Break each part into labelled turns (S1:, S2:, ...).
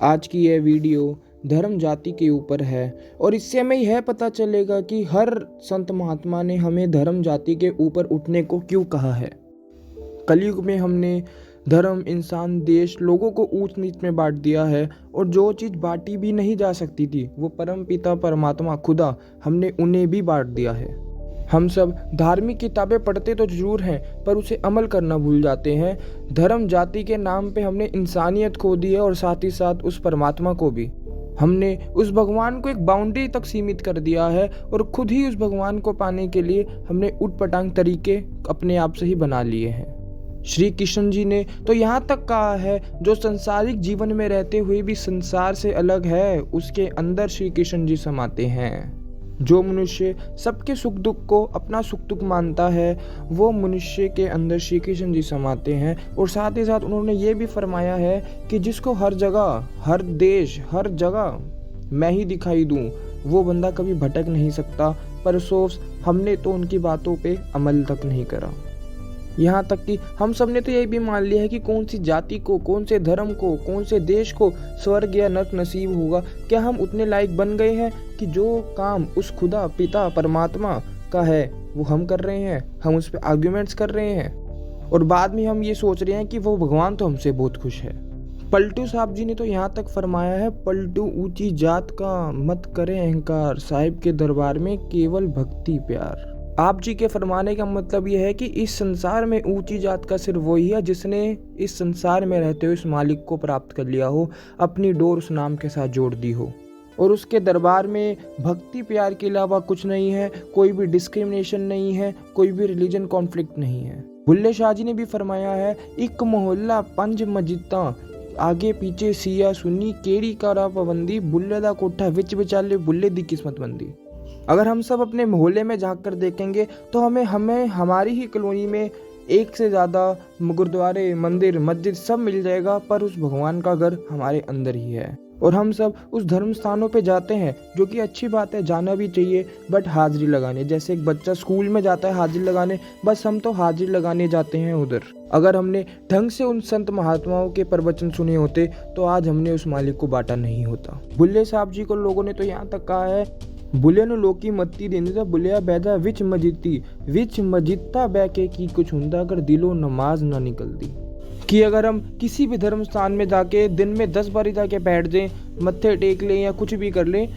S1: आज की यह वीडियो धर्म जाति के ऊपर है और इससे हमें यह पता चलेगा कि हर संत महात्मा ने हमें धर्म जाति के ऊपर उठने को क्यों कहा है। कलयुग में हमने धर्म, इंसान, देश, लोगों को ऊंच नीच में बांट दिया है और जो चीज़ बांटी भी नहीं जा सकती थी वो परम पिता परमात्मा खुदा, हमने उन्हें भी बांट दिया है। हम सब धार्मिक किताबें पढ़ते तो जरूर हैं पर उसे अमल करना भूल जाते हैं। धर्म जाति के नाम पे हमने इंसानियत खो दी है और साथ ही साथ उस परमात्मा को भी। हमने उस भगवान को एक बाउंड्री तक सीमित कर दिया है और खुद ही उस भगवान को पाने के लिए हमने उटपटांग तरीके अपने आप से ही बना लिए हैं। श्री कृष्ण जी ने तो यहाँ तक कहा है, जो संसारिक जीवन में रहते हुए भी संसार से अलग है उसके अंदर श्री कृष्ण जी समाते हैं। जो मनुष्य सबके सुख दुख को अपना सुख दुख मानता है वो मनुष्य के अंदर श्री कृष्ण जी समाते हैं। और साथ ही साथ उन्होंने ये भी फरमाया है कि जिसको हर जगह, हर देश, हर जगह मैं ही दिखाई दूं वो बंदा कभी भटक नहीं सकता। पर अफसोस हमने तो उनकी बातों पे अमल तक नहीं करा। यहाँ तक कि हम सब ने तो यही भी मान लिया है कि कौन सी जाति को, कौन से धर्म को, कौन से देश को स्वर्ग या नर्क नसीब होगा। क्या हम उतने लायक बन गए हैं कि जो काम उस खुदा पिता परमात्मा का है वो हम कर रहे हैं, हम उस पर आर्ग्यूमेंट्स कर रहे हैं और बाद में हम ये सोच रहे हैं कि वो भगवान तो हमसे बहुत खुश है। पलटू साहब जी ने तो यहाँ तक फरमाया है, पलटू ऊंची जात का मत करे अहंकार, साहिब के दरबार में केवल भक्ति प्यार। आप जी के फरमाने का मतलब यह है कि इस संसार में ऊंची जात का सिर्फ वही है जिसने इस संसार में रहते हुए उस मालिक को प्राप्त कर लिया हो, अपनी डोर उस नाम के साथ जोड़ दी हो और उसके दरबार में भक्ति प्यार के अलावा कुछ नहीं है, कोई भी डिस्क्रिमिनेशन नहीं है, कोई भी रिलीजन कॉन्फ्लिक्ट नहीं है। बुल्ले शाह जी ने भी फरमाया है, एक मोहल्ला पंज मस्जिदां आगे पीछे सिया सुन्नी केड़ी कारा पाबंदी, बुल्ले दा कोठा विच विचाले बुल्ले दी किस्मत बंदी। अगर हम सब अपने मोहल्ले में झांक कर देखेंगे तो हमें हमारी ही कॉलोनी में एक से ज़्यादा गुरुद्वारे, मंदिर, मस्जिद सब मिल जाएगा, पर उस भगवान का घर हमारे अंदर ही है। और हम सब उस धर्म स्थानों पे जाते हैं, जो कि अच्छी बात है, जाना भी चाहिए, बट हाजिरी लगाने। जैसे एक बच्चा स्कूल में जाता है हाजिरी लगाने, बस हम तो हाजिरी लगाने जाते हैं उधर। अगर हमने ढंग से उन संत महात्माओं के प्रवचन सुने होते तो आज हमने उस मालिक को बांटा नहीं होता। बुल्ले साहब जी को लोगों ने तो यहाँ तक कहा है, बुले नु लोकी मत्ती देंदे दा बुलिया बैदा विच मजिता बैके की कुछ हुंदा अगर दिलो नमाज ना निकलती। कि अगर हम किसी भी धर्म स्थान में जाके दिन में 10 बारी जाके बैठ जाएं, मत्थे टेक लें या कुछ भी कर लें,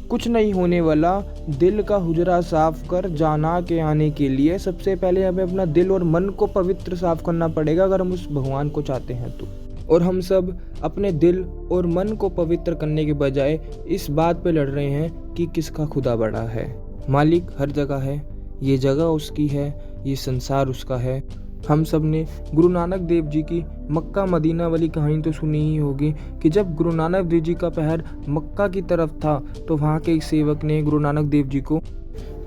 S1: कुछ नहीं होने वाला। दिल का हुजरा साफ कर जाना के आने के लिए सबसे पहले हमें अपना दिल और मन को पवित्र साफ करना पड़ेगा अगर हम उस भगवान को चाहते हैं तो। और हम सब अपने दिल और मन को पवित्र करने के बजाय इस बात पे लड़ रहे हैं कि किसका खुदा बड़ा है। मालिक हर जगह है, ये जगह उसकी है, ये संसार उसका है। हम सब ने गुरु नानक देव जी की मक्का मदीना वाली कहानी तो सुनी ही होगी कि जब गुरु नानक देव जी का पैर मक्का की तरफ था तो वहाँ के एक सेवक ने गुरु नानक देव जी को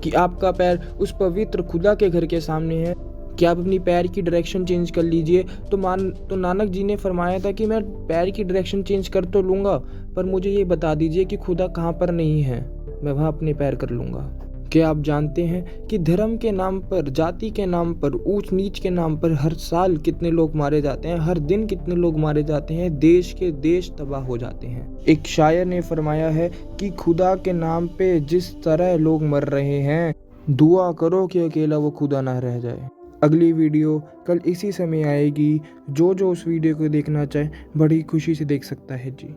S1: कि आपका पैर उस पवित्र खुदा के घर के सामने है, कि आप अपनी पैर की डायरेक्शन चेंज कर लीजिए। तो नानक जी ने फरमाया था कि मैं पैर की डायरेक्शन चेंज कर तो लूँगा, पर मुझे ये बता दीजिए कि खुदा कहाँ पर नहीं है, मैं वहाँ अपने पैर कर लूँगा। क्या आप जानते हैं कि धर्म के नाम पर, जाति के नाम पर, ऊंच नीच के नाम पर हर साल कितने लोग मारे जाते हैं, हर दिन कितने लोग मारे जाते हैं, देश के देश तबाह हो जाते हैं। एक शायर ने फरमाया है कि खुदा के नाम पे जिस तरह लोग मर रहे हैं, दुआ करो कि अकेला वो खुदा ना रह जाए। अगली वीडियो कल इसी समय आएगी। जो उस वीडियो को देखना चाहे बड़ी खुशी से देख सकता है जी।